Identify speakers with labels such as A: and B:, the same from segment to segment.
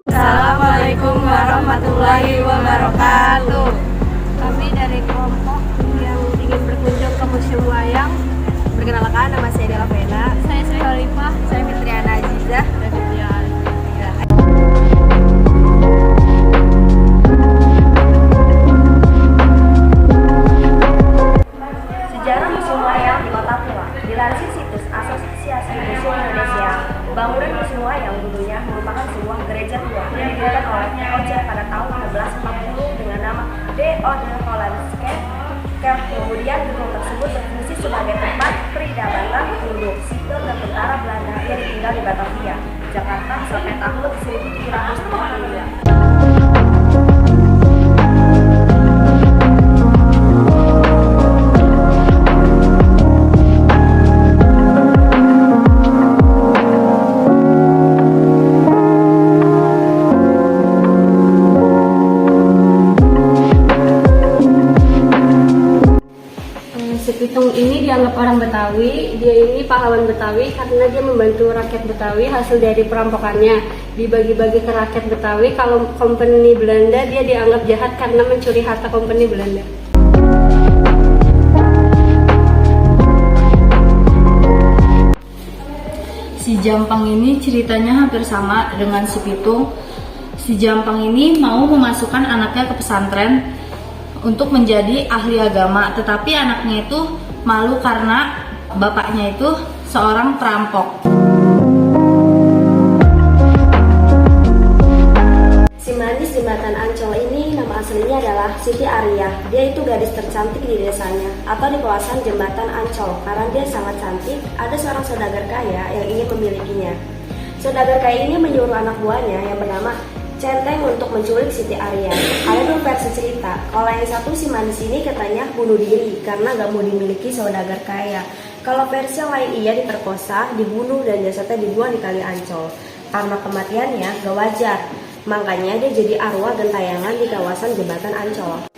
A: Assalamualaikum warahmatullahi wabarakatuh.
B: Kami dari kelompok yang ingin berkunjung ke Museum Wayang.
A: Perkenalkan, nama saya Dela Vena.
B: Saya Sri Khalifah.
A: Saya Fitriana Azizah.
B: Dan Fitriana.
A: Sejarah Museum Wayang di Kota Tua. Dilansir situs Asosiasi Museum Indonesia, bangunan Museum Wayang dulunya merupakan sebuah gereja tua yang didirikan oleh TOJ pada tahun 1640 dengan nama De Oude Hollandse Kerk. Kemudian gedung tersebut berfungsi sebagai tempat peridabatan penduduk sipil dan tentara Belanda yang tinggal di Batavia, Jakarta sampai tahun 1752.
B: Sepitung ini dianggap orang Betawi. Dia ini pahlawan Betawi karena dia membantu rakyat Betawi hasil dari perampokannya. Dibagi-bagi ke rakyat Betawi. Kalau company Belanda, dia dianggap jahat karena mencuri harta company Belanda.
C: Si Jampang ini ceritanya hampir sama dengan si Pitung. Si Jampang ini mau memasukkan anaknya ke pesantren untuk menjadi ahli agama, tetapi anaknya itu malu karena bapaknya itu seorang perampok.
A: Si manis jembatan Ancol ini nama aslinya adalah Siti Arya. Dia itu gadis tercantik di desanya atau di kawasan jembatan Ancol. Karena dia sangat cantik, ada seorang saudagar kaya yang ingin memilikinya. Saudagar kaya ini menyuruh anak buahnya yang bernama Centeng untuk menculik Siti Arya. Ada dua versi cerita. Kalau yang satu, si manis ini katanya bunuh diri karena gak mau dimiliki saudagar kaya. Kalau versi yang lain, ia diperkosa, dibunuh, dan jasadnya dibuang di Kali Ancol. Karena kematiannya gak wajar, makanya dia jadi arwah gentayangan di kawasan jembatan Ancol.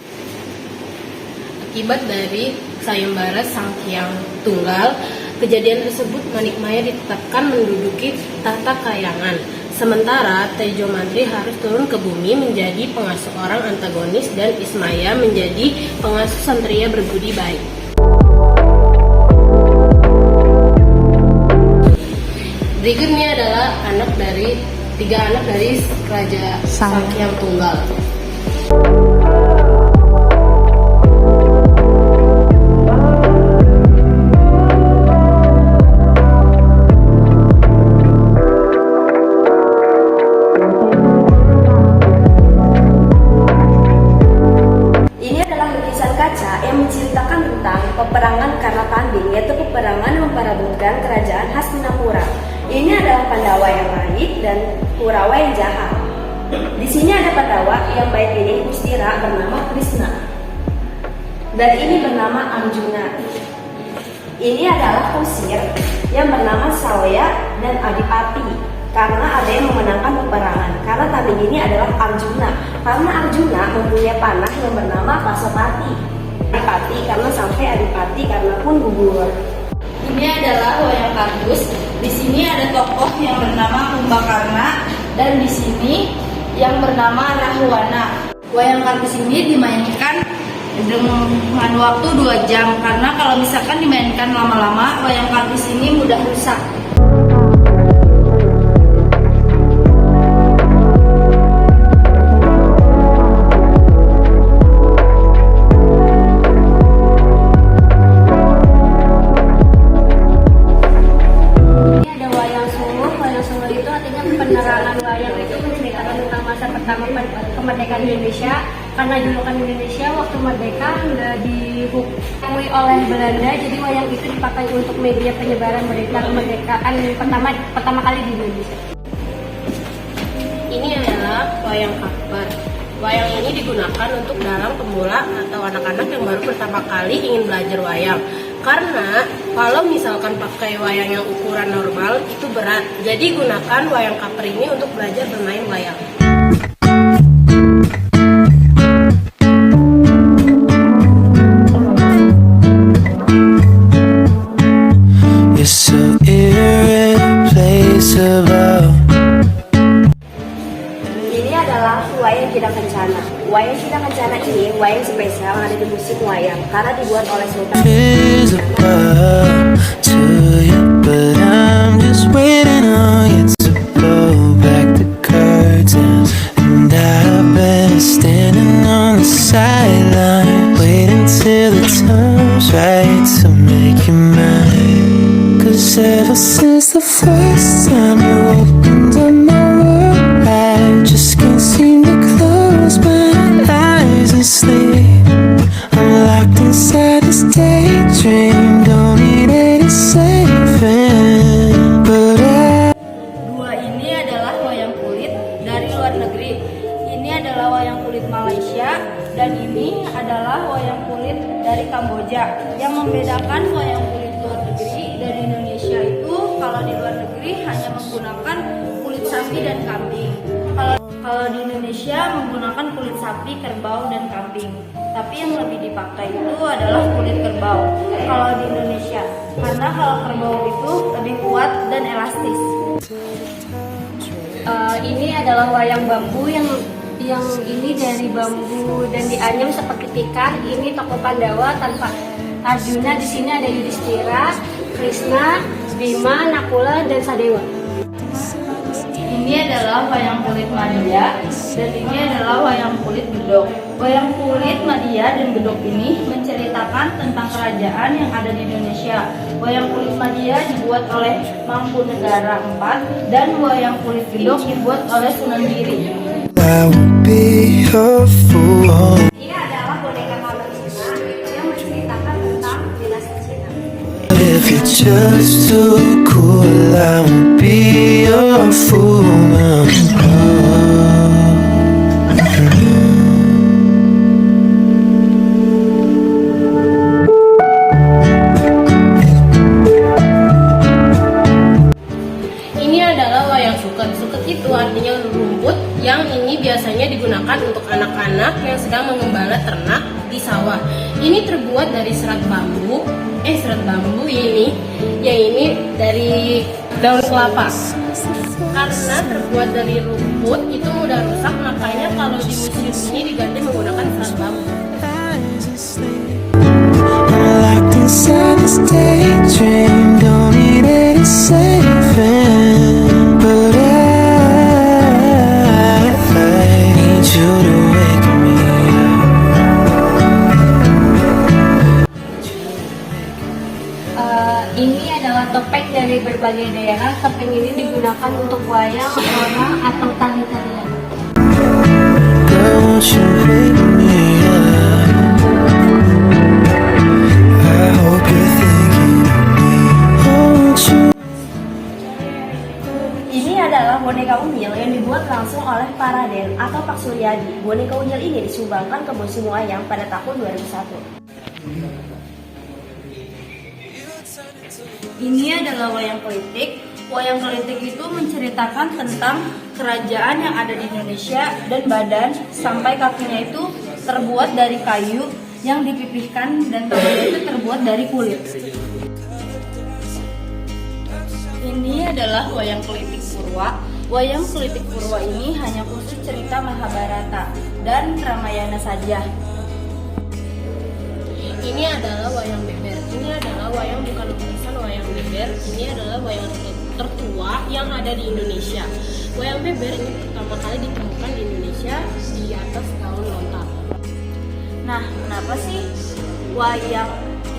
C: Akibat dari sayembara Sang Hyang Tunggal, kejadian tersebut Manik Maya ditetapkan menduduki tahta Kahyangan. Sementara Tejo Mantri harus turun ke bumi menjadi pengasuh orang antagonis dan Ismaya menjadi pengasuh Santria berbudi baik. Berikutnya adalah tiga anak dari Raja Sang Hyang Tunggal.
A: Menceritakan tentang peperangan karena tanding, yaitu peperangan memperebutkan kerajaan Hastinapura. Ini adalah Pandawa yang baik dan Kurawa yang jahat. Di sini ada Pandawa yang baik ini Ustira bernama Krishna, dan ini bernama Arjuna. Ini adalah Kusir yang bernama Sawya dan Adipati. Karena ada yang memenangkan peperangan. Karena tanding ini adalah Arjuna. Karena Arjuna mempunyai panah yang bernama Pasopati. Adipati karena sampai Adipati karena pun gugur.
C: Ini adalah wayang kardus. Di sini ada tokoh yang bernama Kumbakarna dan di sini yang bernama Rahwana. Wayang kardus ini dimainkan dengan waktu 2 jam karena kalau misalkan dimainkan lama-lama wayang kardus ini mudah rusak.
B: Kemerdekaan Indonesia, karena julukan Indonesia waktu merdeka nggak dihukumi oleh Belanda, jadi wayang itu dipakai untuk media penyebaran berita kemerdekaan pertama kali di Indonesia.
C: Ini adalah wayang kabar. Wayang ini digunakan untuk dalang pemula atau anak-anak yang baru pertama kali ingin belajar wayang. Karena kalau misalkan pakai wayang yang ukuran normal itu berat, jadi gunakan wayang kaper ini untuk belajar bermain wayang.
D: above.
A: Ini adalah wayang Cina Kencana. Wayang Cina Kencana ini wayang spesial yang ada di musim wayang karena dibuat oleh Sultan.
D: Visible to you, but I'm just waiting on you to blow back the curtain. And I've been standing on the sideline, waiting till the time's right to make you mine. 'Cause ever since the first time you opened up my world, I just can't seem to close my eyes and sleep. I'm locked inside this daydream, don't need any saving, but
C: Dua ini adalah wayang kulit dari luar negeri. Ini adalah wayang kulit Malaysia dan ini adalah wayang kulit dari Kamboja. Yang membedakan wayang kulit luar negeri dari Indonesia itu kalau di luar negeri hanya menggunakan kulit sapi dan kambing. Kalau di Indonesia menggunakan kulit sapi, kerbau dan kambing. Tapi yang lebih dipakai itu adalah kulit kerbau. Kalau di Indonesia, karena kalau kerbau itu lebih kuat dan elastis.
B: Ini adalah wayang bambu yang ini dari bambu dan dianyam seperti tikar. Ini tokoh Pandawa tanpa Arjuna. Di sini ada Yudhistira, Krishna, Bima, Nakula dan Sadewa.
C: Ini adalah wayang kulit Madya dan ini adalah wayang kulit Gedog. Wayang kulit Madya dan Gedog ini menceritakan tentang kerajaan yang ada di Indonesia. Wayang kulit Madya dibuat oleh Mangkunegara IV dan wayang kulit Gedog dibuat oleh Sunan Giri.
D: I won't be a fool.
A: Ini adalah boneka kamar Cina yang menceritakan tentang dinasti Cina.
D: If you're just too cool, I won't be a fool.
E: Ini adalah wayang suket. Suket itu artinya rumput yang ini biasanya digunakan untuk anak-anak yang sedang mengembala ternak di sawah. Ini terbuat dari serat bambu. Serat bambu ini, yang ini dari daun kelapa. Karena terbuat dari rumput itu mudah rusak, makanya kalau di museum ini diganti menggunakan serat bambu.
D: I'm locked inside this daydream, don't need any saving, but I need you to wake me up.
B: Ini adalah topeng dari berbagai daerah. Topeng ini digunakan untuk wayang, orang atau tari-tarian.
D: Girl, won't you wake me up? I hope you're thinking of me. Won't you?
A: Ini adalah boneka unyil yang dibuat langsung oleh Paraden atau Pak Suryadi. Boneka unyil ini disumbangkan ke musim wayang pada tahun 2001.
C: Ini adalah wayang kelitik. Wayang kelitik itu menceritakan tentang kerajaan yang ada di Indonesia dan badan sampai kakinya itu terbuat dari kayu yang dipipihkan dan tangannya itu terbuat dari kulit. Ini adalah wayang kelitik Purwa. Wayang kelitik Purwa ini hanya khusus cerita Mahabharata dan Ramayana saja.
E: Ini adalah wayang beber. Ini adalah wayang bukan lukisan wayang beber. Ini adalah wayang tertua yang ada di Indonesia. Wayang beber ini pertama kali ditemukan di Indonesia di atas daun lontar.
C: Nah, kenapa sih wayang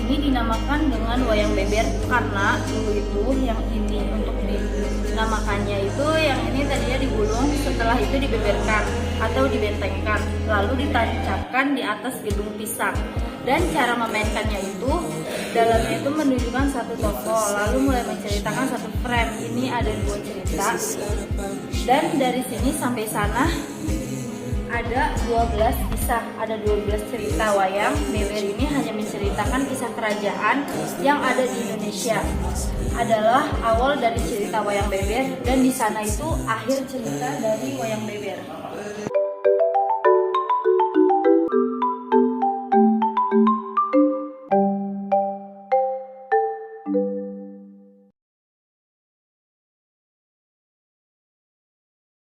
C: ini dinamakan dengan wayang beber? Karena dulu itu yang ini untuk dinamakannya itu yang ini tadinya digulung, setelah itu dibeberkan atau dibentengkan, lalu ditancapkan di atas gedung pisang. Dan cara memainkannya itu dalamnya itu menunjukkan satu tokoh, lalu mulai menceritakan satu frame. Ini ada 2 cerita dan dari sini sampai sana ada 12 kisah, ada 12 cerita. Wayang beber ini hanya menceritakan kisah kerajaan yang ada di Indonesia. Adalah awal dari cerita wayang beber dan di sana itu akhir cerita dari wayang beber.